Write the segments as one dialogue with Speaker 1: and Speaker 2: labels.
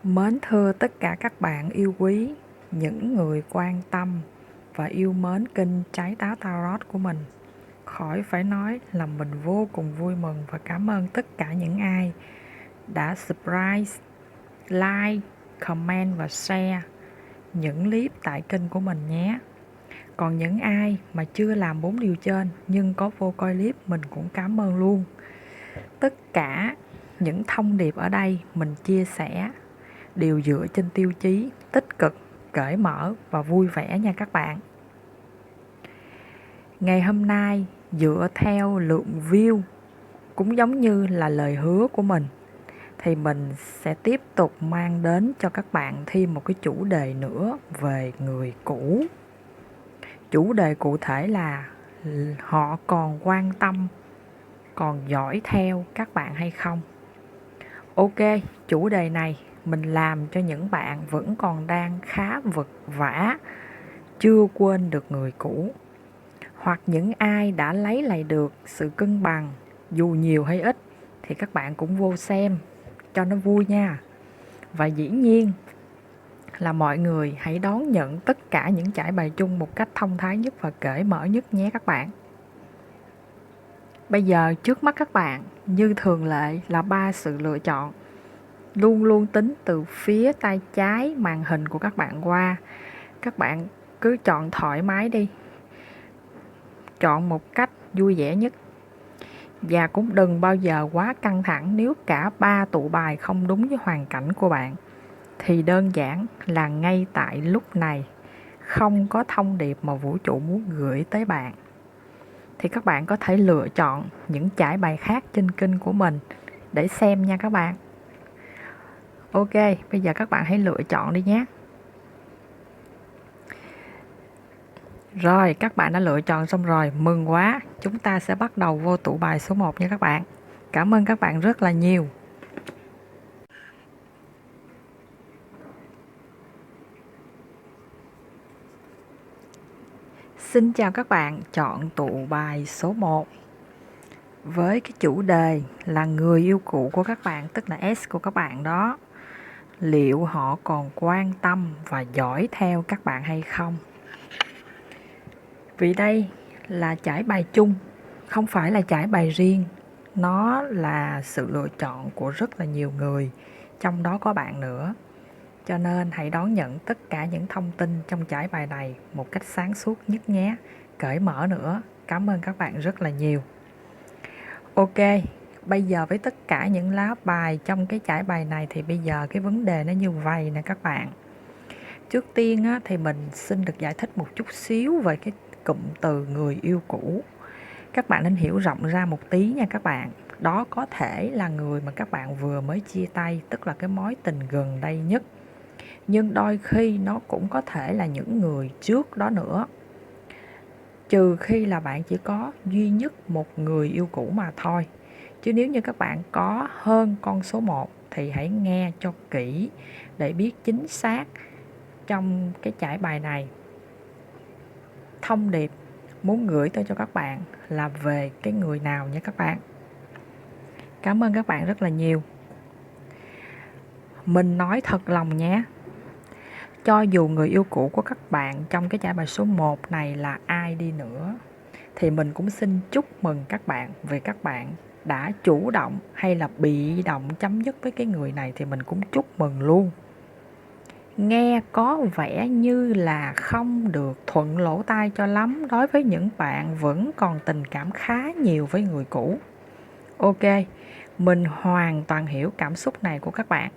Speaker 1: Mến thưa tất cả các bạn yêu quý, những người quan tâm và yêu mến kênh Trái Táo Tarot của mình. Khỏi phải nói là mình vô cùng vui mừng và cảm ơn tất cả những ai đã subscribe, like, comment và share những clip tại kênh của mình nhé. Còn những ai mà chưa làm 4 điều trên nhưng có vô coi clip, mình cũng cảm ơn luôn. Tất cả những thông điệp ở đây mình chia sẻ đều dựa trên tiêu chí tích cực, cởi mở và vui vẻ nha các bạn. Ngày hôm nay dựa theo lượng view cũng giống như là lời hứa của mình thì mình sẽ tiếp tục mang đến cho các bạn thêm một cái chủ đề nữa về người cũ. Chủ đề cụ thể là họ còn quan tâm, còn dõi theo các bạn hay không. Ok, chủ đề này mình làm cho những bạn vẫn còn đang khá vật vã, chưa quên được người cũ, hoặc những ai đã lấy lại được sự cân bằng dù nhiều hay ít thì các bạn cũng vô xem cho nó vui nha. Và dĩ nhiên là mọi người hãy đón nhận tất cả những trải bài chung một cách thông thái nhất và cởi mở nhất nhé các bạn. Bây giờ trước mắt các bạn như thường lệ là 3 sự lựa chọn, luôn luôn tính từ phía tay trái màn hình của các bạn qua. Các bạn cứ chọn thoải mái đi, chọn một cách vui vẻ nhất, và cũng đừng bao giờ quá căng thẳng nếu cả 3 tụ bài không đúng với hoàn cảnh của bạn. Thì đơn giản là ngay tại lúc này không có thông điệp mà vũ trụ muốn gửi tới bạn, thì các bạn có thể lựa chọn những trải bài khác trên kênh của mình để xem nha các bạn. Ok, bây giờ các bạn hãy lựa chọn đi nhé. Rồi, các bạn đã lựa chọn xong rồi, mừng quá. Chúng ta sẽ bắt đầu vô tụ bài số 1 nha các bạn. Cảm ơn các bạn rất là nhiều. Xin chào các bạn, chọn tụ bài số 1 với cái chủ đề là người yêu cũ của các bạn, tức là S của các bạn đó. Liệu họ còn quan tâm và dõi theo các bạn hay không? Vì đây là trải bài chung, không phải là trải bài riêng. Nó là sự lựa chọn của rất là nhiều người, trong đó có bạn nữa. Cho nên hãy đón nhận tất cả những thông tin trong trải bài này một cách sáng suốt nhất nhé, cởi mở nữa. Cảm ơn các bạn rất là nhiều. Ok, bây giờ với tất cả những lá bài trong cái trải bài này thì bây giờ cái vấn đề nó như vậy nè các bạn. Trước tiên á, thì mình xin được giải thích một chút xíu về cái cụm từ người yêu cũ. Các bạn nên hiểu rộng ra một tí nha các bạn. Đó có thể là người mà các bạn vừa mới chia tay, tức là cái mối tình gần đây nhất. Nhưng đôi khi nó cũng có thể là những người trước đó nữa. Trừ khi là bạn chỉ có duy nhất một người yêu cũ mà thôi. Chứ nếu như các bạn có hơn con số 1 thì hãy nghe cho kỹ để biết chính xác trong cái trải bài này thông điệp muốn gửi tới cho các bạn là về cái người nào nha các bạn. Cảm ơn các bạn rất là nhiều. Mình nói thật lòng nhé, cho dù người yêu cũ của các bạn trong cái trải bài số 1 này là ai đi nữa thì mình cũng xin chúc mừng các bạn, vì các bạn đã chủ động hay là bị động chấm dứt với cái người này thì mình cũng chúc mừng luôn. Nghe có vẻ như là không được thuận lỗ tai cho lắm đối với những bạn vẫn còn tình cảm khá nhiều với người cũ. Ok, mình hoàn toàn hiểu cảm xúc này của các bạn.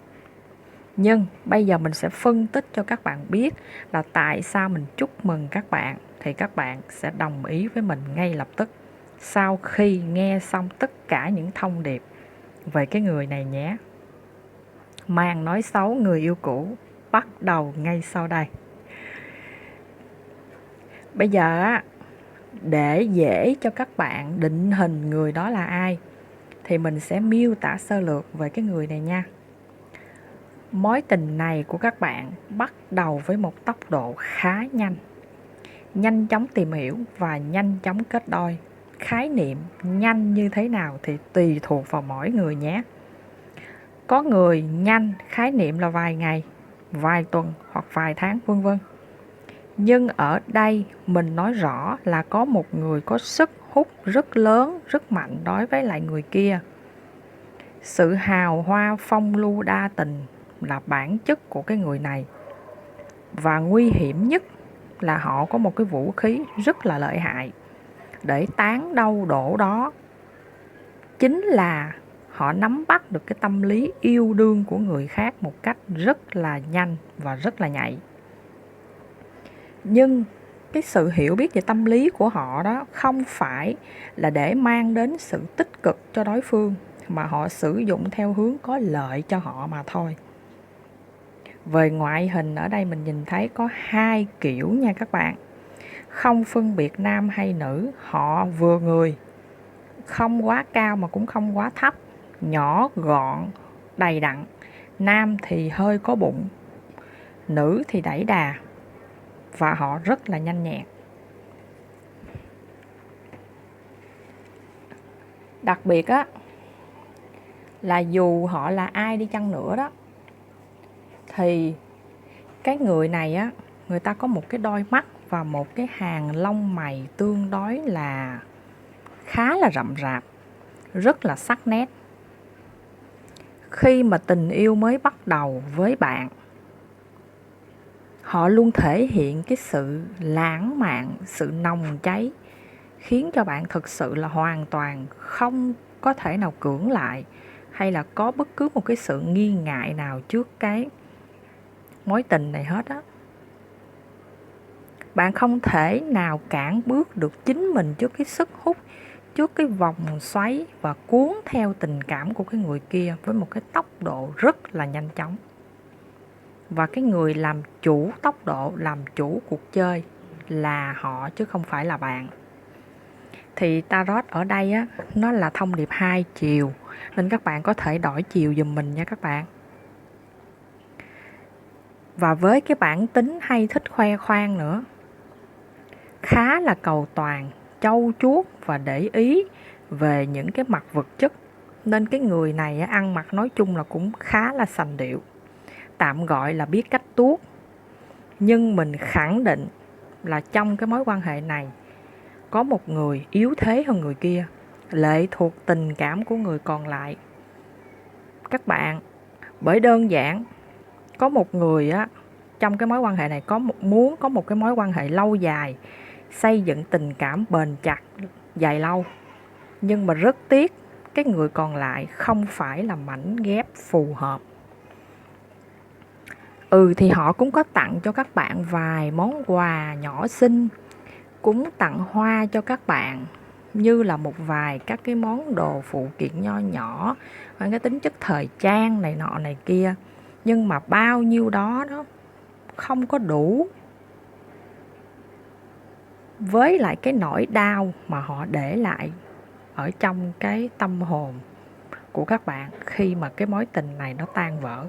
Speaker 1: Nhưng bây giờ mình sẽ phân tích cho các bạn biết là tại sao mình chúc mừng các bạn, thì các bạn sẽ đồng ý với mình ngay lập tức sau khi nghe xong tất cả những thông điệp về cái người này nhé. Màn nói xấu người yêu cũ bắt đầu ngay sau đây. Bây giờ á, để dễ cho các bạn định hình người đó là ai thì mình sẽ miêu tả sơ lược về cái người này nha. Mối tình này của các bạn bắt đầu với một tốc độ khá nhanh, nhanh chóng tìm hiểu và nhanh chóng kết đôi. Khái niệm nhanh như thế nào thì tùy thuộc vào mỗi người nhé. Có người nhanh, khái niệm là vài ngày, vài tuần hoặc vài tháng vân vân. Nhưng ở đây mình nói rõ là có một người có sức hút rất lớn, rất mạnh đối với lại người kia. Sự hào hoa phong lưu đa tình là bản chất của cái người này. Và nguy hiểm nhất là họ có một cái vũ khí rất là lợi hại để tán đâu đổ đó. Chính là họ nắm bắt được cái tâm lý yêu đương của người khác một cách rất là nhanh và rất là nhạy. Nhưng cái sự hiểu biết về tâm lý của họ đó không phải là để mang đến sự tích cực cho đối phương, mà họ sử dụng theo hướng có lợi cho họ mà thôi. Về ngoại hình ở đây mình nhìn thấy có hai kiểu nha các bạn. Không phân biệt nam hay nữ, họ vừa người, không quá cao mà cũng không quá thấp, nhỏ gọn, đầy đặn. Nam thì hơi có bụng, nữ thì đẩy đà, và họ rất là nhanh nhẹn. Đặc biệt á, là dù họ là ai đi chăng nữa đó, thì cái người này á, người ta có một cái đôi mắt và một cái hàng lông mày tương đối là khá là rậm rạp, rất là sắc nét. Khi mà tình yêu mới bắt đầu với bạn, họ luôn thể hiện cái sự lãng mạn, sự nồng cháy, khiến cho bạn thực sự là hoàn toàn không có thể nào cưỡng lại hay là có bất cứ một cái sự nghi ngại nào trước cái mối tình này hết á. Bạn không thể nào cản bước được chính mình trước cái sức hút, trước cái vòng xoáy và cuốn theo tình cảm của cái người kia với một cái tốc độ rất là nhanh chóng. Và cái người làm chủ tốc độ, làm chủ cuộc chơi là họ chứ không phải là bạn. Thì Tarot ở đây á, nó là thông điệp hai chiều, nên các bạn có thể đổi chiều giùm mình nha các bạn. Và với cái bản tính hay thích khoe khoang nữa, khá là cầu toàn, trau chuốt và để ý về những cái mặt vật chất, nên cái người này ăn mặc nói chung là cũng khá là sành điệu, tạm gọi là biết cách tuốt. Nhưng mình khẳng định là trong cái mối quan hệ này có một người yếu thế hơn người kia, lệ thuộc tình cảm của người còn lại. Các bạn, bởi đơn giản có một người á, trong cái mối quan hệ này muốn có một cái mối quan hệ lâu dài, xây dựng tình cảm bền chặt, dài lâu. Nhưng mà rất tiếc, cái người còn lại không phải là mảnh ghép phù hợp. Thì họ cũng có tặng cho các bạn vài món quà nhỏ xinh, cúng tặng hoa cho các bạn, như là một vài các cái món đồ phụ kiện nho nhỏ, mang cái tính chất thời trang này nọ này kia. Nhưng mà bao nhiêu đó không có đủ với lại cái nỗi đau mà họ để lại ở trong cái tâm hồn của các bạn khi mà cái mối tình này nó tan vỡ.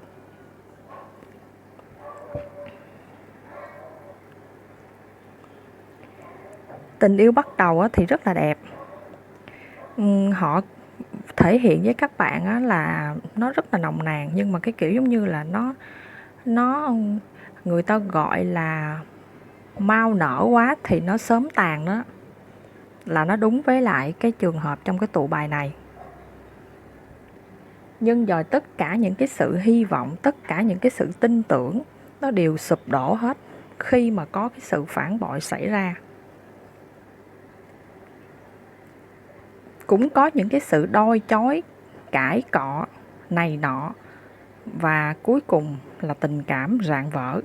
Speaker 1: Tình yêu bắt đầu thì rất là đẹp. Họ thể hiện với các bạn là nó rất là nồng nàn, nhưng mà cái kiểu giống như là nó người ta gọi là mau nở quá thì nó sớm tàn đó, là nó đúng với lại cái trường hợp trong cái tụ bài này. Nhưng rồi tất cả những cái sự hy vọng, tất cả những cái sự tin tưởng nó đều sụp đổ hết khi mà có cái sự phản bội xảy ra. Cũng có những cái sự đôi chối, cãi cọ này nọ, và cuối cùng là tình cảm rạn vỡ.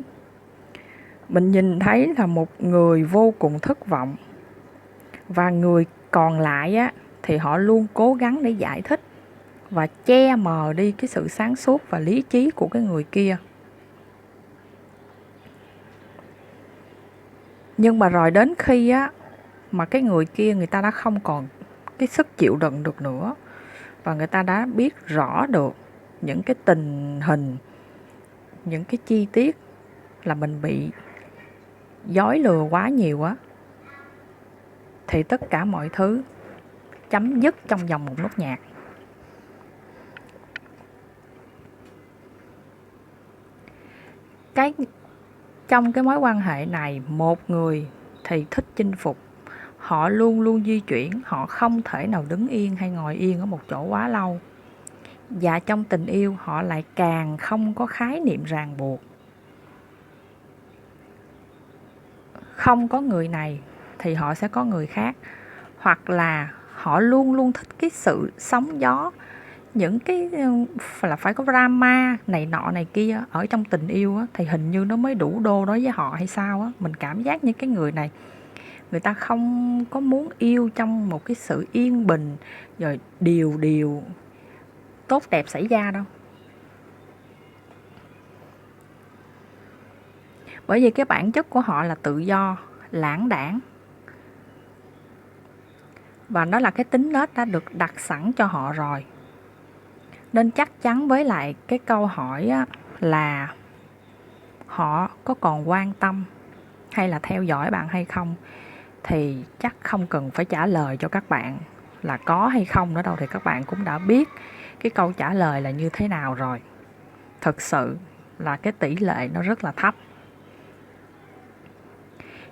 Speaker 1: Mình nhìn thấy là một người vô cùng thất vọng, và người còn lại thì họ luôn cố gắng để giải thích và che mờ đi cái sự sáng suốt và lý trí của cái người kia. Nhưng mà rồi đến khi mà cái người kia người ta đã không còn cái sức chịu đựng được nữa, và người ta đã biết rõ được những cái tình hình, những cái chi tiết là mình bị dối lừa quá nhiều thì tất cả mọi thứ chấm dứt trong vòng một nốt nhạc. cái trong cái mối quan hệ này, một người thì thích chinh phục, họ luôn luôn di chuyển, họ không thể nào đứng yên hay ngồi yên ở một chỗ quá lâu. Và trong tình yêu họ lại càng không có khái niệm ràng buộc. Không có người này thì họ sẽ có người khác, hoặc là họ luôn luôn thích cái sự sóng gió, những cái là phải có drama này nọ này kia ở trong tình yêu á, thì hình như nó mới đủ đô đối với họ hay sao á. Mình cảm giác như cái người này, người ta không có muốn yêu trong một cái sự yên bình rồi điều tốt đẹp xảy ra đâu. Bởi vì cái bản chất của họ là tự do, lãng đãng, và nó là cái tính nết đã được đặt sẵn cho họ rồi. Nên chắc chắn với lại cái câu hỏi á, là họ có còn quan tâm hay là theo dõi bạn hay không, thì chắc không cần phải trả lời cho các bạn là có hay không nữa đâu, thì các bạn cũng đã biết cái câu trả lời là như thế nào rồi. Thực sự là cái tỷ lệ nó rất là thấp.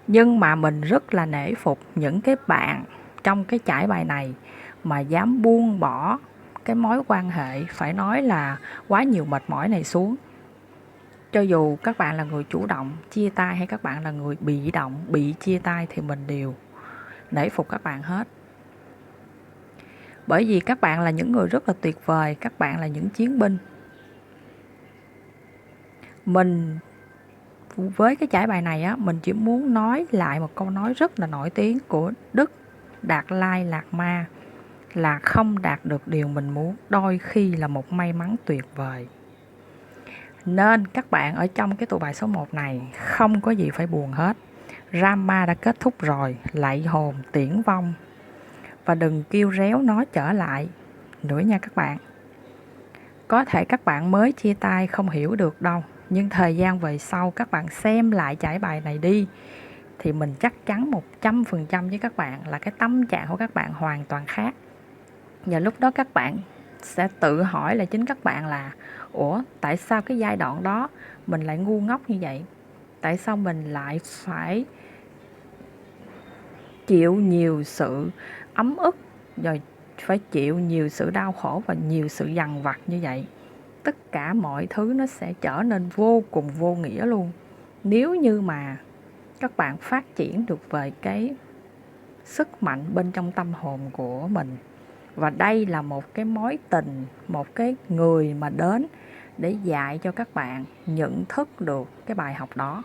Speaker 1: Nhưng mà mình rất là nể phục những cái bạn trong cái trải bài này mà dám buông bỏ cái mối quan hệ phải nói là quá nhiều mệt mỏi này xuống. Cho dù các bạn là người chủ động chia tay hay các bạn là người bị động bị chia tay thì mình đều nể phục các bạn hết. Bởi vì các bạn là những người rất là tuyệt vời, các bạn là những chiến binh. Mình với cái trải bài này á, mình chỉ muốn nói lại một câu nói rất là nổi tiếng của Đức Đạt Lai Lạt Ma là không đạt được điều mình muốn đôi khi là một may mắn tuyệt vời. Nên các bạn ở trong cái tụ bài số 1 này không có gì phải buồn hết. Drama đã kết thúc rồi, lạy hồn tiễn vong. Và đừng kêu réo nó trở lại nữa nha các bạn. Có thể các bạn mới chia tay không hiểu được đâu, nhưng thời gian về sau các bạn xem lại trải bài này đi, thì mình chắc chắn 100% với các bạn là cái tâm trạng của các bạn hoàn toàn khác. Và lúc đó các bạn sẽ tự hỏi là chính các bạn là ủa tại sao cái giai đoạn đó mình lại ngu ngốc như vậy? Tại sao mình lại phải chịu nhiều sự ấm ức, rồi phải chịu nhiều sự đau khổ và nhiều sự dằn vặt như vậy? Tất cả mọi thứ nó sẽ trở nên vô cùng vô nghĩa luôn. Nếu như mà các bạn phát triển được về cái sức mạnh bên trong tâm hồn của mình. Và đây là một cái mối tình, một cái người mà đến để dạy cho các bạn nhận thức được cái bài học đó.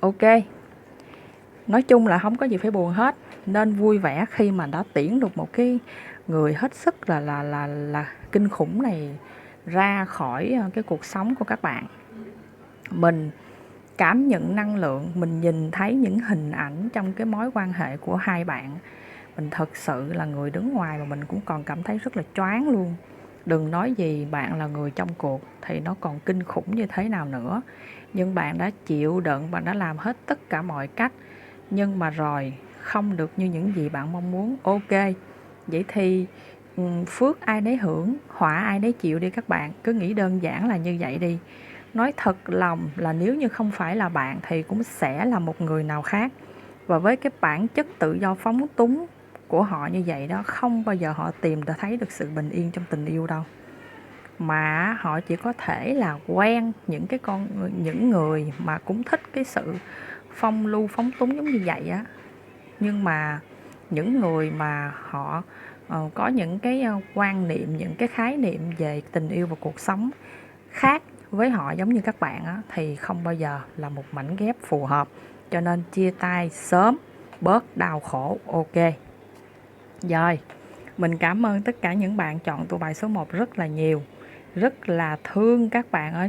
Speaker 1: Ok, nói chung là không có gì phải buồn hết, nên vui vẻ khi mà đã tiễn được một cái người hết sức là kinh khủng này ra khỏi cái cuộc sống của các bạn. Mình cảm nhận năng lượng, mình nhìn thấy những hình ảnh trong cái mối quan hệ của hai bạn. Mình thật sự là người đứng ngoài mà mình cũng còn cảm thấy rất là choáng luôn. Đừng nói gì bạn là người trong cuộc thì nó còn kinh khủng như thế nào nữa. Nhưng bạn đã chịu đựng, bạn đã làm hết tất cả mọi cách, nhưng mà rồi không được như những gì bạn mong muốn. Ok, vậy thì phước ai nấy hưởng, họa ai nấy chịu đi các bạn. Cứ nghĩ đơn giản là như vậy đi. Nói thật lòng là nếu như không phải là bạn thì cũng sẽ là một người nào khác. Và với cái bản chất tự do phóng túng của họ như vậy đó, không bao giờ họ tìm được thấy được sự bình yên trong tình yêu đâu. Mà họ chỉ có thể là quen những người mà cũng thích cái sự phong lưu phóng túng giống như vậy á. Nhưng mà những người mà họ có những cái quan niệm, những cái khái niệm về tình yêu và cuộc sống khác với họ giống như các bạn á, thì không bao giờ là một mảnh ghép phù hợp. Cho nên chia tay sớm, bớt đau khổ. Ok. Rồi, mình cảm ơn tất cả những bạn chọn tụ bài số 1 rất là nhiều. Rất là thương các bạn ở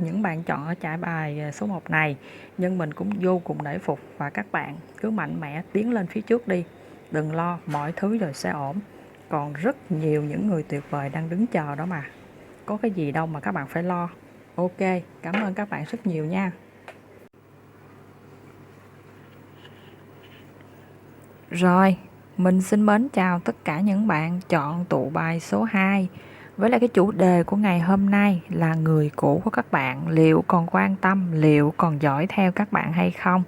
Speaker 1: những bạn chọn ở trải bài số 1 này. Nhưng mình cũng vô cùng nể phục, và các bạn cứ mạnh mẽ tiến lên phía trước đi. Đừng lo, mọi thứ rồi sẽ ổn. Còn rất nhiều những người tuyệt vời đang đứng chờ đó mà. Có cái gì đâu mà các bạn phải lo. Ok, cảm ơn các bạn rất nhiều nha. Rồi, mình xin mến chào tất cả những bạn chọn tụ bài số 2. Với lại cái chủ đề của ngày hôm nay là người cũ của các bạn liệu còn quan tâm, liệu còn dõi theo các bạn hay không.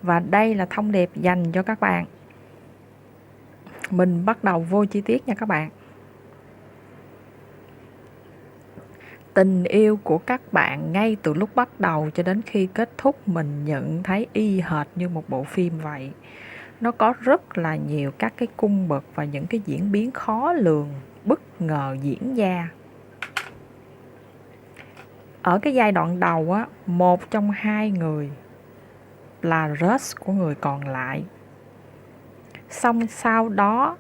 Speaker 1: Và đây là thông điệp dành cho các bạn. Mình bắt đầu vô chi tiết nha các bạn. Tình yêu của các bạn ngay từ lúc bắt đầu cho đến khi kết thúc mình nhận thấy y hệt như một bộ phim vậy. Nó có rất là nhiều các cái cung bậc và những cái diễn biến khó lường, bất ngờ diễn ra. Ở cái giai đoạn đầu á, một trong hai người là crush của người còn lại. Xong sau đó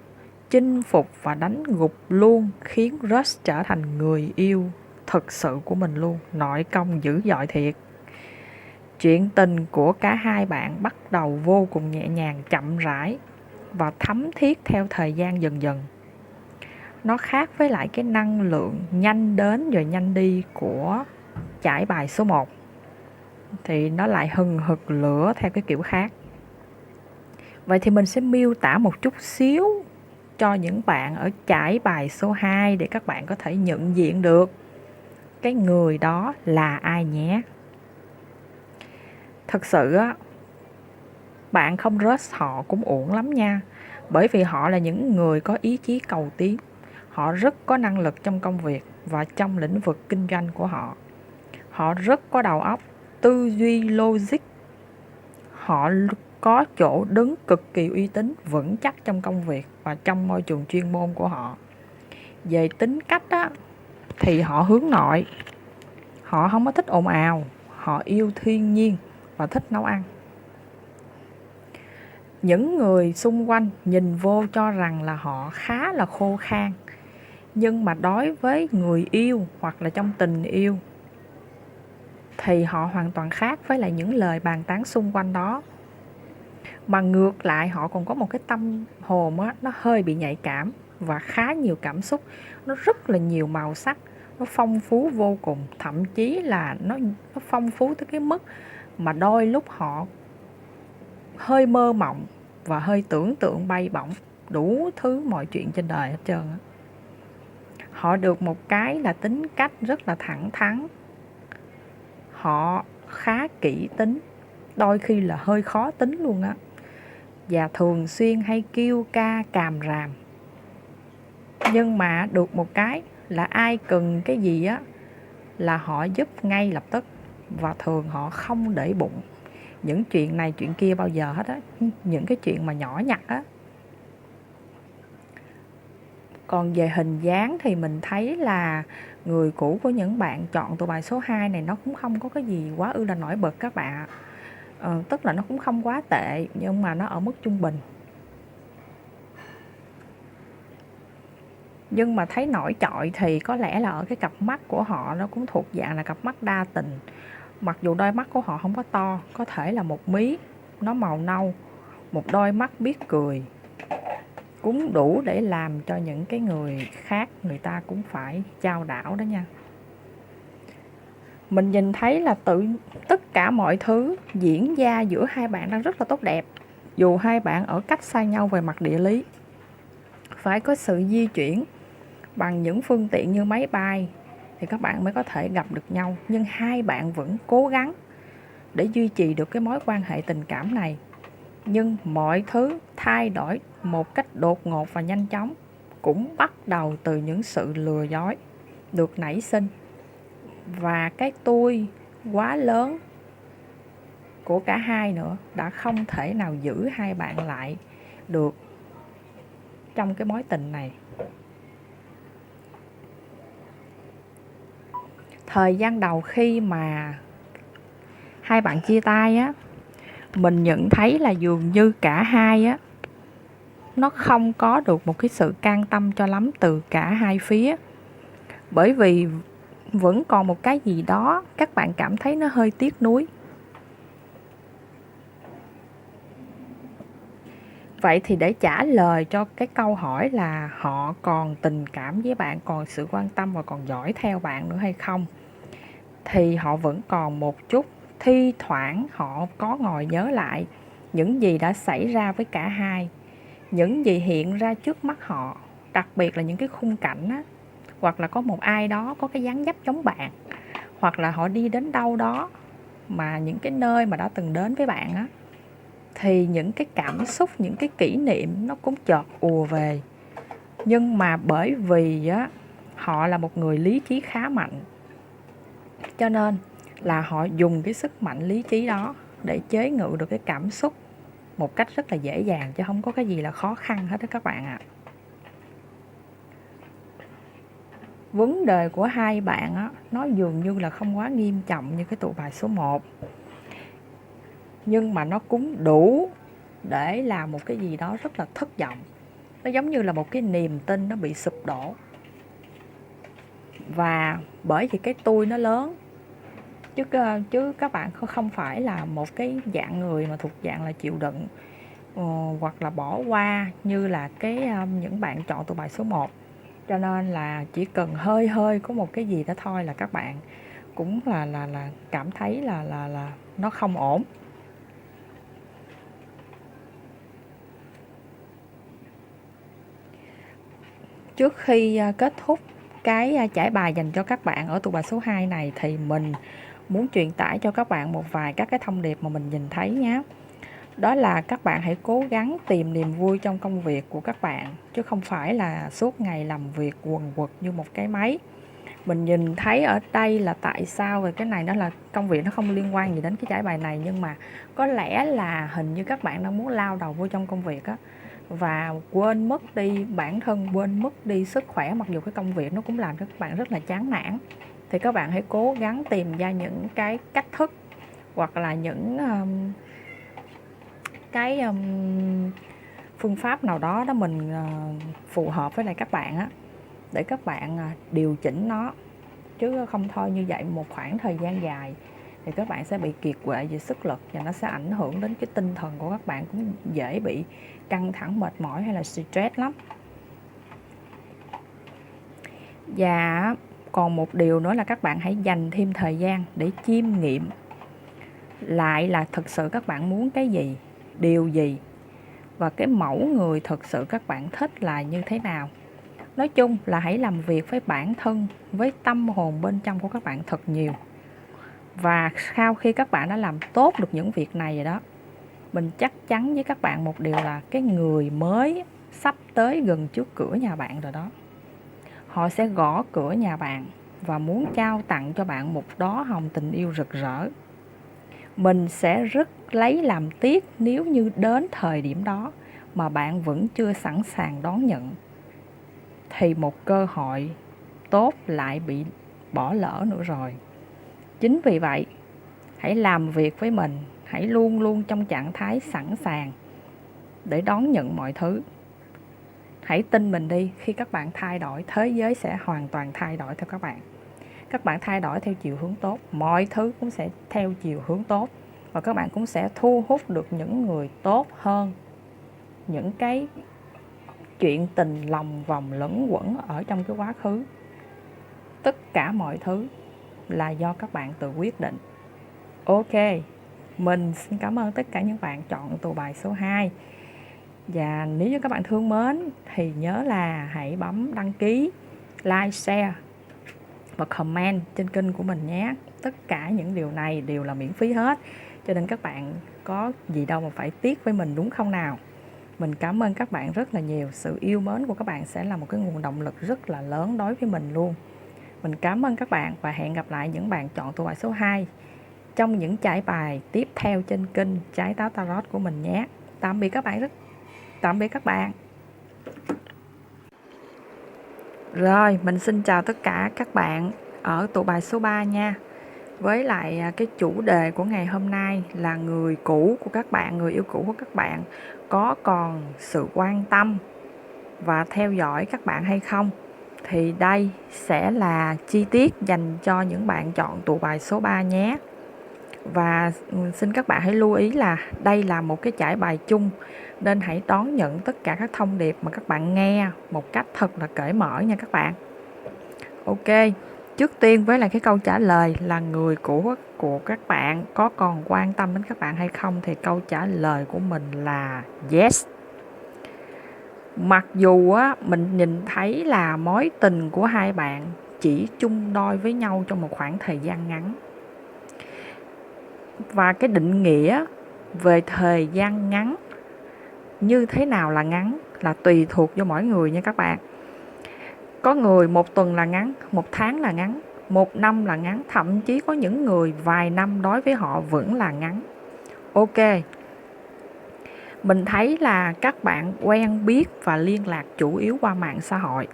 Speaker 1: chinh phục và đánh gục luôn, khiến crush trở thành người yêu thực sự của mình luôn. Nội công dữ dội thiệt. Chuyện tình của cả hai bạn bắt đầu vô cùng nhẹ nhàng, chậm rãi và thấm thiết theo thời gian dần dần. Nó khác với lại cái năng lượng nhanh đến rồi nhanh đi của trải bài số 1. Thì nó lại hừng hực lửa theo cái kiểu khác. Vậy thì mình sẽ miêu tả một chút xíu cho những bạn ở trải bài số 2 để các bạn có thể nhận diện được cái người đó là ai nhé. Thật sự á, bạn không crush họ cũng uổng lắm nha. Bởi vì họ là những người có ý chí cầu tiến. Họ rất có năng lực trong công việc và trong lĩnh vực kinh doanh của họ. Họ rất có đầu óc, tư duy logic. Họ có chỗ đứng cực kỳ uy tín, vững chắc trong công việc và trong môi trường chuyên môn của họ. Về tính cách á, thì họ hướng nội. Họ không có thích ồn ào. Họ yêu thiên nhiên và thích nấu ăn. Những người xung quanh nhìn vô cho rằng là họ khá là khô khan. Nhưng mà đối với người yêu hoặc là trong tình yêu thì họ hoàn toàn khác với lại những lời bàn tán xung quanh đó. Mà ngược lại họ còn có một cái tâm hồn á, nó hơi bị nhạy cảm và khá nhiều cảm xúc. Nó rất là nhiều màu sắc, nó phong phú vô cùng. Thậm chí là nó phong phú tới cái mức mà đôi lúc họ hơi mơ mộng và hơi tưởng tượng bay bổng đủ thứ mọi chuyện trên đời hết trơn á. Họ được một cái là tính cách rất là thẳng thắn. Họ khá kỹ tính, đôi khi là hơi khó tính luôn á. Và thường xuyên hay kêu ca càm ràm. Nhưng mà được một cái là ai cần cái gì á là họ giúp ngay lập tức. Và thường họ không để bụng những chuyện này chuyện kia bao giờ hết á. Những cái chuyện mà nhỏ nhặt á. Còn về hình dáng thì mình thấy là người cũ của những bạn chọn tụ bài số 2 này nó cũng không có cái gì quá ư là nổi bật các bạn. Tức là nó cũng không quá tệ, nhưng mà nó ở mức trung bình. Nhưng mà thấy nổi trội thì có lẽ là ở cái cặp mắt của họ, nó cũng thuộc dạng là cặp mắt đa tình. Mặc dù đôi mắt của họ không có to, có thể là một mí, nó màu nâu, một đôi mắt biết cười, cũng đủ để làm cho những cái người khác người ta cũng phải chao đảo đó nha. Mình nhìn thấy là tất cả mọi thứ diễn ra giữa hai bạn đang rất là tốt đẹp. Dù hai bạn ở cách xa nhau về mặt địa lý, phải có sự di chuyển bằng những phương tiện như máy bay thì các bạn mới có thể gặp được nhau. Nhưng hai bạn vẫn cố gắng để duy trì được cái mối quan hệ tình cảm này. Nhưng mọi thứ thay đổi một cách đột ngột và nhanh chóng, cũng bắt đầu từ những sự lừa dối được nảy sinh. Và cái tôi quá lớn của cả hai nữa đã không thể nào giữ hai bạn lại được trong cái mối tình này. Thời gian đầu khi mà hai bạn chia tay á, mình nhận thấy là dường như cả hai á, nó không có được một cái sự can tâm cho lắm từ cả hai phía. Bởi vì vẫn còn một cái gì đó các bạn cảm thấy nó hơi tiếc nuối. Vậy thì để trả lời cho cái câu hỏi là họ còn tình cảm với bạn, còn sự quan tâm và còn dõi theo bạn nữa hay không, thì họ vẫn còn một chút. Thi thoảng họ có ngồi nhớ lại những gì đã xảy ra với cả hai, những gì hiện ra trước mắt họ, đặc biệt là những cái khung cảnh á, hoặc là có một ai đó có cái dáng dấp giống bạn, hoặc là họ đi đến đâu đó mà những cái nơi mà đã từng đến với bạn á, thì những cái cảm xúc, những cái kỷ niệm nó cũng chợt ùa về. Nhưng mà bởi vì á, họ là một người lý trí khá mạnh, cho nên là họ dùng cái sức mạnh lý trí đó để chế ngự được cái cảm xúc một cách rất là dễ dàng, chứ không có cái gì là khó khăn hết đó các bạn ạ. Vấn đề của hai bạn á, nó dường như là không quá nghiêm trọng như cái tụ bài số 1, nhưng mà nó cũng đủ để làm một cái gì đó rất là thất vọng. Nó giống như là một cái niềm tin nó bị sụp đổ. Và bởi vì cái tôi nó lớn, chứ các bạn không phải là một cái dạng người mà thuộc dạng là chịu đựng hoặc là bỏ qua như là những bạn chọn tụ bài số 1. Cho nên là chỉ cần hơi hơi có một cái gì đó thôi là các bạn cũng là cảm thấy là nó không ổn. Trước khi kết thúc cái trải bài dành cho các bạn ở tụ bài số 2 này, thì mình muốn truyền tải cho các bạn một vài các cái thông điệp mà mình nhìn thấy nhé. Đó là các bạn hãy cố gắng tìm niềm vui trong công việc của các bạn, chứ không phải là suốt ngày làm việc quần quật như một cái máy. Mình nhìn thấy ở đây là tại sao về cái này, đó là công việc nó không liên quan gì đến cái trải bài này, nhưng mà có lẽ là hình như các bạn đang muốn lao đầu vô trong công việc á, và quên mất đi bản thân, quên mất đi sức khỏe, mặc dù cái công việc nó cũng làm cho các bạn rất là chán nản. Thì các bạn hãy cố gắng tìm ra những cái cách thức hoặc là những phương pháp nào đó mình phù hợp với lại các bạn á, để các bạn điều chỉnh nó, chứ không thôi như vậy một khoảng thời gian dài thì các bạn sẽ bị kiệt quệ về sức lực, và nó sẽ ảnh hưởng đến cái tinh thần của các bạn, cũng dễ bị căng thẳng, mệt mỏi hay là stress lắm. Và còn một điều nữa là các bạn hãy dành thêm thời gian để chiêm nghiệm lại là thực sự các bạn muốn cái gì, điều gì, và cái mẫu người thực sự các bạn thích là như thế nào. Nói chung là hãy làm việc với bản thân, với tâm hồn bên trong của các bạn thật nhiều. Và sau khi các bạn đã làm tốt được những việc này rồi đó, mình chắc chắn với các bạn một điều là cái người mới sắp tới gần trước cửa nhà bạn rồi đó. Họ sẽ gõ cửa nhà bạn và muốn trao tặng cho bạn một đóa hồng tình yêu rực rỡ. Mình sẽ rất lấy làm tiếc nếu như đến thời điểm đó mà bạn vẫn chưa sẵn sàng đón nhận, thì một cơ hội tốt lại bị bỏ lỡ nữa rồi. Chính vì vậy, hãy làm việc với mình, hãy luôn luôn trong trạng thái sẵn sàng để đón nhận mọi thứ. Hãy tin mình đi, khi các bạn thay đổi, thế giới sẽ hoàn toàn thay đổi theo các bạn. Các bạn thay đổi theo chiều hướng tốt, mọi thứ cũng sẽ theo chiều hướng tốt, và các bạn cũng sẽ thu hút được những người tốt hơn. Những cái chuyện tình lòng vòng lẫn quẩn ở trong cái quá khứ, tất cả mọi thứ là do các bạn tự quyết định. Ok, mình xin cảm ơn tất cả những bạn chọn tụ bài số 2. Và nếu như các bạn thương mến thì nhớ là hãy bấm đăng ký, like, share và comment trên kênh của mình nhé. Tất cả những điều này đều là miễn phí hết, cho nên các bạn có gì đâu mà phải tiếc với mình, đúng không nào? Mình cảm ơn các bạn rất là nhiều. Sự yêu mến của các bạn sẽ là một cái nguồn động lực rất là lớn đối với mình luôn. Mình cảm ơn các bạn và hẹn gặp lại những bạn chọn tụ bài số 2 trong những trải bài tiếp theo trên kênh Trái Táo Tarot của mình nhé. Tạm biệt các bạn. Rồi, mình xin chào tất cả các bạn ở tụ bài số 3 nha. Với lại cái chủ đề của ngày hôm nay là người cũ của các bạn, người yêu cũ của các bạn có còn sự quan tâm và theo dõi các bạn hay không. Thì đây sẽ là chi tiết dành cho những bạn chọn tụ bài số 3 nhé. Và xin các bạn hãy lưu ý là đây là một cái trải bài chung, nên hãy đón nhận tất cả các thông điệp mà các bạn nghe một cách thật là cởi mở nha các bạn. Ok, trước tiên với lại cái câu trả lời là người của các bạn có còn quan tâm đến các bạn hay không, thì câu trả lời của mình là yes. Mặc dù á, mình nhìn thấy là mối tình của hai bạn chỉ chung đôi với nhau trong một khoảng thời gian ngắn. Và cái định nghĩa về thời gian ngắn, như thế nào là ngắn là tùy thuộc vô mỗi người nha các bạn. Có người 1 tuần là ngắn, 1 tháng là ngắn, 1 năm là ngắn, thậm chí có những người vài năm đối với họ vẫn là ngắn. Ok, mình thấy là các bạn quen biết và liên lạc chủ yếu qua mạng xã hội.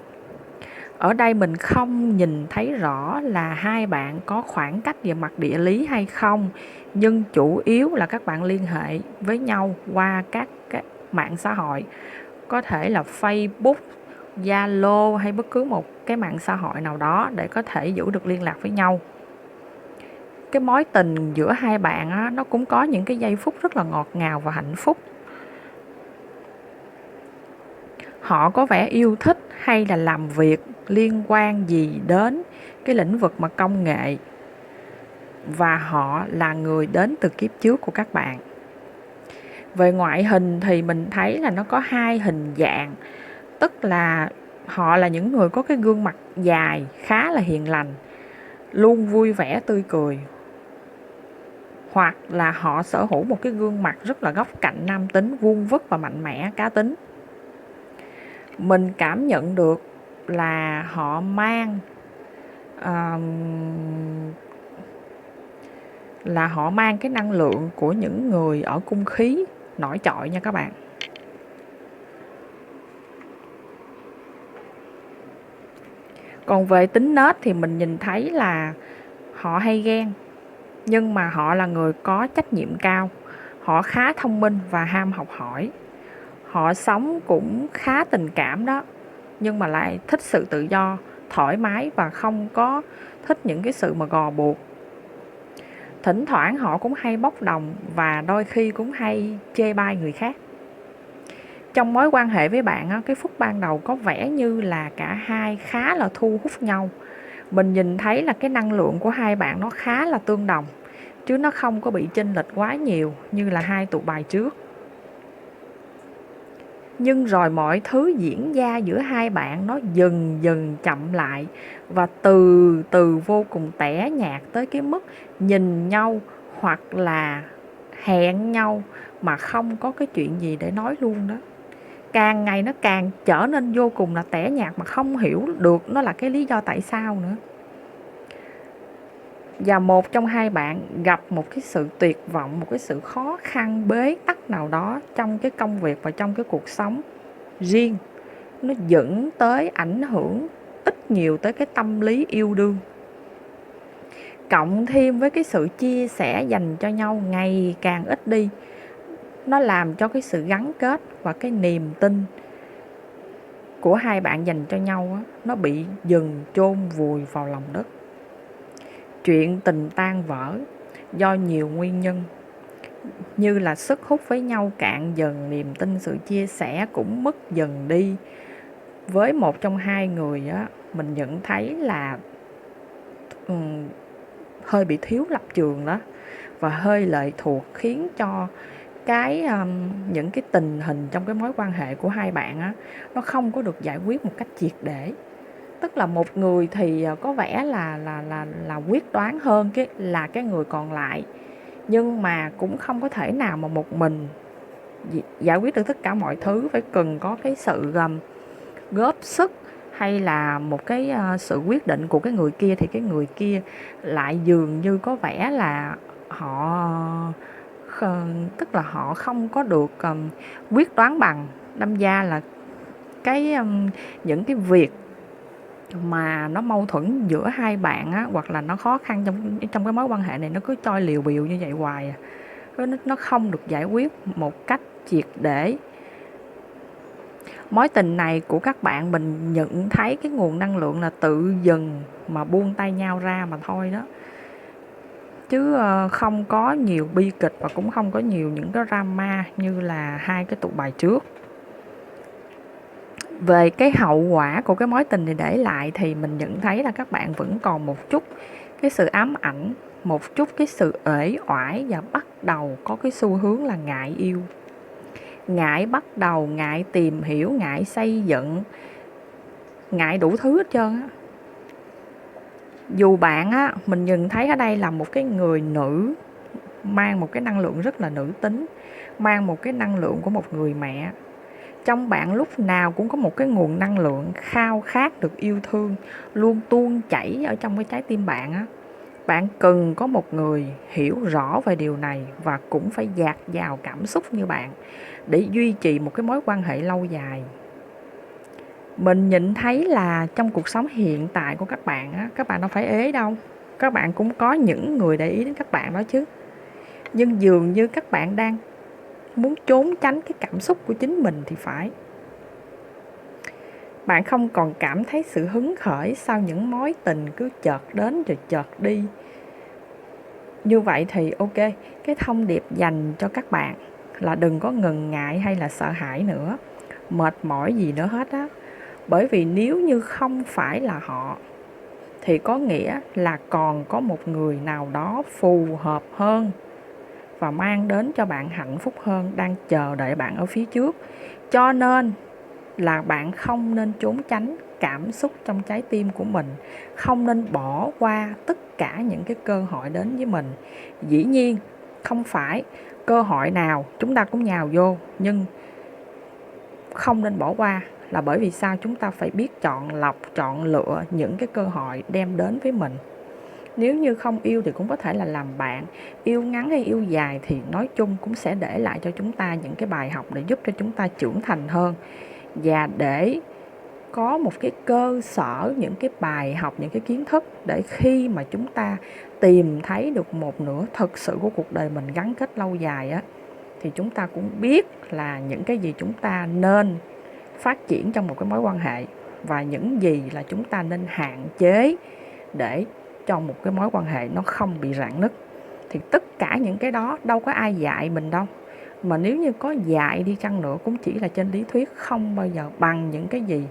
Speaker 1: Ở đây mình không nhìn thấy rõ là hai bạn có khoảng cách về mặt địa lý hay không, nhưng chủ yếu là các bạn liên hệ với nhau qua các mạng xã hội, có thể là Facebook, Zalo hay bất cứ một cái mạng xã hội nào đó để có thể giữ được liên lạc với nhau. Cái mối tình giữa hai bạn á, nó cũng có những cái giây phút rất là ngọt ngào và hạnh phúc. Họ có vẻ yêu thích hay là làm việc liên quan gì đến cái lĩnh vực mà công nghệ, và họ là người đến từ kiếp trước của các bạn. Về ngoại hình thì mình thấy là nó có hai hình dạng, tức là họ là những người có cái gương mặt dài, khá là hiền lành, luôn vui vẻ tươi cười, hoặc là họ sở hữu một cái gương mặt rất là góc cạnh nam tính, vuông vức và mạnh mẽ, cá tính. Mình cảm nhận được là họ mang cái năng lượng của những người ở cung khí nổi trội nha các bạn. Còn về tính nết thì mình nhìn thấy là họ hay ghen, nhưng mà họ là người có trách nhiệm cao, họ khá thông minh và ham học hỏi. Họ sống cũng khá tình cảm đó, nhưng mà lại thích sự tự do, thoải mái và không có thích những cái sự mà gò buộc. Thỉnh thoảng họ cũng hay bốc đồng và đôi khi cũng hay chê bai người khác. Trong mối quan hệ với bạn, cái phút ban đầu có vẻ như là cả hai khá là thu hút nhau. Mình nhìn thấy là cái năng lượng của hai bạn nó khá là tương đồng, chứ nó không có bị chênh lệch quá nhiều như là hai tụ bài trước. Nhưng rồi mọi thứ diễn ra giữa hai bạn nó dần dần chậm lại, và từ từ vô cùng tẻ nhạt tới cái mức nhìn nhau hoặc là hẹn nhau mà không có cái chuyện gì để nói luôn đó. Càng ngày nó càng trở nên vô cùng là tẻ nhạt mà không hiểu được nó là cái lý do tại sao nữa. Và một trong hai bạn gặp một cái sự tuyệt vọng, một cái sự khó khăn bế tắc nào đó trong cái công việc và trong cái cuộc sống riêng, nó dẫn tới ảnh hưởng ít nhiều tới cái tâm lý yêu đương. Cộng thêm với cái sự chia sẻ dành cho nhau ngày càng ít đi, nó làm cho cái sự gắn kết và cái niềm tin của hai bạn dành cho nhau nó bị dần chôn vùi vào lòng đất. Chuyện tình tan vỡ do nhiều nguyên nhân, như là sức hút với nhau cạn dần, niềm tin, sự chia sẻ cũng mất dần đi. Với một trong hai người mình nhận thấy là hơi bị thiếu lập trường đó, và hơi lệ thuộc, khiến cho những cái tình hình trong cái mối quan hệ của hai bạn nó không có được giải quyết một cách triệt để. Tức là một người thì có vẻ là quyết đoán hơn cái người còn lại, nhưng mà cũng không có thể nào mà một mình giải quyết được tất cả mọi thứ, phải cần có cái sự góp sức hay là một cái sự quyết định của cái người kia, thì cái người kia lại dường như có vẻ là tức là họ không có được quyết đoán bằng. Đâm ra là những cái việc mà nó mâu thuẫn giữa hai bạn hoặc là nó khó khăn trong cái mối quan hệ này, nó cứ trôi liều biều như vậy hoài nó không được giải quyết một cách triệt để. Mối tình này của các bạn, mình nhận thấy cái nguồn năng lượng là tự dần mà buông tay nhau ra mà thôi đó, chứ không có nhiều bi kịch và cũng không có nhiều những cái drama như là hai cái tụ bài trước. Về cái hậu quả của cái mối tình này để lại thì mình nhận thấy là các bạn vẫn còn một chút cái sự ám ảnh, một chút cái sự uể oải, và bắt đầu có cái xu hướng là ngại yêu. ngại bắt đầu, ngại tìm hiểu, ngại xây dựng, ngại đủ thứ hết trơn á. Dù bạn á, mình nhìn thấy ở đây là một cái người nữ mang một cái năng lượng rất là nữ tính, mang một cái năng lượng của một người mẹ. Trong bạn lúc nào cũng có một cái nguồn năng lượng khao khát được yêu thương, luôn tuôn chảy ở trong cái trái tim bạn á. Bạn cần có một người hiểu rõ về điều này và cũng phải dạt dào cảm xúc như bạn để duy trì một cái mối quan hệ lâu dài. Mình nhìn thấy là trong cuộc sống hiện tại của các bạn á, các bạn đâu phải ế đâu. Các bạn cũng có những người để ý đến các bạn đó chứ. Nhưng dường như các bạn đang muốn trốn tránh cái cảm xúc của chính mình thì phải. Bạn không còn cảm thấy sự hứng khởi sau những mối tình cứ chợt đến rồi chợt đi. Như vậy thì ok, cái thông điệp dành cho các bạn là đừng có ngần ngại hay là sợ hãi nữa, mệt mỏi gì nữa hết á. Bởi vì nếu như không phải là họ thì có nghĩa là còn có một người nào đó phù hợp hơn và mang đến cho bạn hạnh phúc hơn đang chờ đợi bạn ở phía trước. Cho nên là bạn không nên trốn tránh cảm xúc trong trái tim của mình, không nên bỏ qua tất cả những cái cơ hội đến với mình. Dĩ nhiên không phải cơ hội nào chúng ta cũng nhào vô, nhưng không nên bỏ qua là bởi vì sao? Chúng ta phải biết chọn lọc, chọn lựa những cái cơ hội đem đến với mình. Nếu như không yêu thì cũng có thể là làm bạn, yêu ngắn hay yêu dài thì nói chung cũng sẽ để lại cho chúng ta những cái bài học để giúp cho chúng ta trưởng thành hơn, và để có một cái cơ sở, những cái bài học, những cái kiến thức để khi mà chúng ta tìm thấy được một nửa thực sự của cuộc đời mình gắn kết lâu dài á, thì chúng ta cũng biết là những cái gì chúng ta nên phát triển trong một cái mối quan hệ và những gì là chúng ta nên hạn chế để cho một cái mối quan hệ nó không bị rạn nứt. Thì tất cả những cái đó đâu có ai dạy mình đâu, mà nếu như có dạy đi chăng nữa cũng chỉ là trên lý thuyết, không bao giờ bằng những cái gì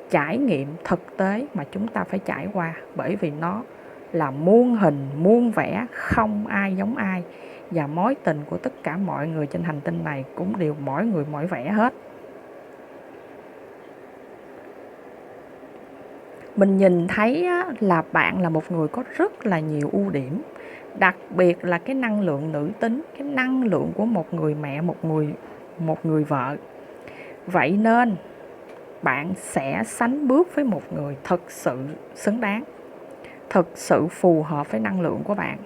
Speaker 1: trải nghiệm thực tế mà chúng ta phải trải qua. Bởi vì nó là muôn hình muôn vẻ, không ai giống ai, và mối tình của tất cả mọi người trên hành tinh này cũng đều mỗi người mỗi vẻ hết. Mình nhìn thấy là bạn là một người có rất là nhiều ưu điểm, đặc biệt là cái năng lượng nữ tính, cái năng lượng của một người mẹ, một người vợ. Vậy nên bạn sẽ sánh bước với một người thực sự xứng đáng, thực sự phù hợp với năng lượng của bạn.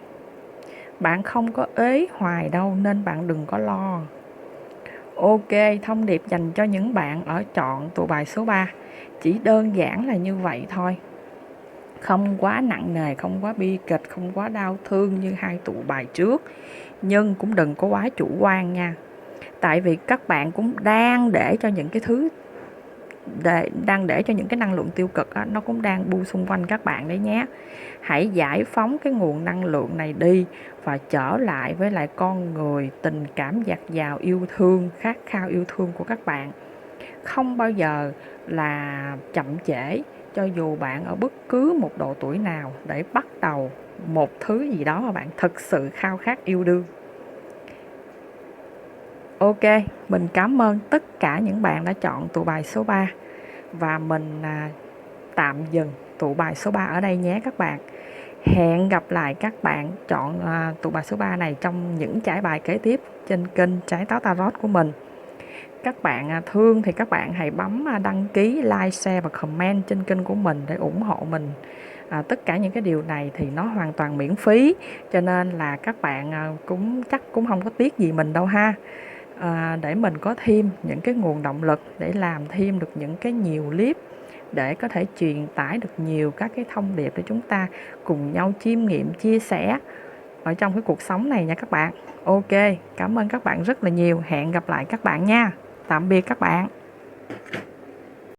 Speaker 1: Bạn không có ế hoài đâu nên bạn đừng có lo. Ok, thông điệp dành cho những bạn ở chọn tụ bài số 3 chỉ đơn giản là như vậy thôi. Không quá nặng nề, không quá bi kịch, không quá đau thương như hai tụ bài trước. Nhưng cũng đừng có quá chủ quan nha. Tại vì các bạn cũng đang để cho những cái thứ đang để cho những cái năng lượng tiêu cực đó, nó cũng đang bu xung quanh các bạn đấy nhé. Hãy giải phóng cái nguồn năng lượng này đi và trở lại với lại con người, tình cảm dạt dào yêu thương, khát khao yêu thương của các bạn. Không bao giờ là chậm trễ, cho dù bạn ở bất cứ một độ tuổi nào, để bắt đầu một thứ gì đó mà bạn thực sự khao khát yêu đương. Ok, mình cảm ơn tất cả những bạn đã chọn tụ bài số 3 và mình tạm dừng tụ bài số 3 ở đây nhé các bạn. Hẹn gặp lại các bạn chọn tụ bài số 3 này trong những trải bài kế tiếp trên kênh Trái Táo Tarot của mình. Các bạn thương thì các bạn hãy bấm đăng ký, like, share và comment trên kênh của mình để ủng hộ mình. Tất cả những cái điều này thì nó hoàn toàn miễn phí, cho nên là các bạn cũng chắc cũng không có tiếc gì mình đâu ha. Để mình có thêm những cái nguồn động lực để làm thêm được những cái nhiều clip để có thể truyền tải được nhiều các cái thông điệp để chúng ta cùng nhau chiêm nghiệm, chia sẻ ở trong cái cuộc sống này nha các bạn. Ok, cảm ơn các bạn rất là nhiều. Hẹn gặp lại các bạn nha. Tạm biệt các bạn.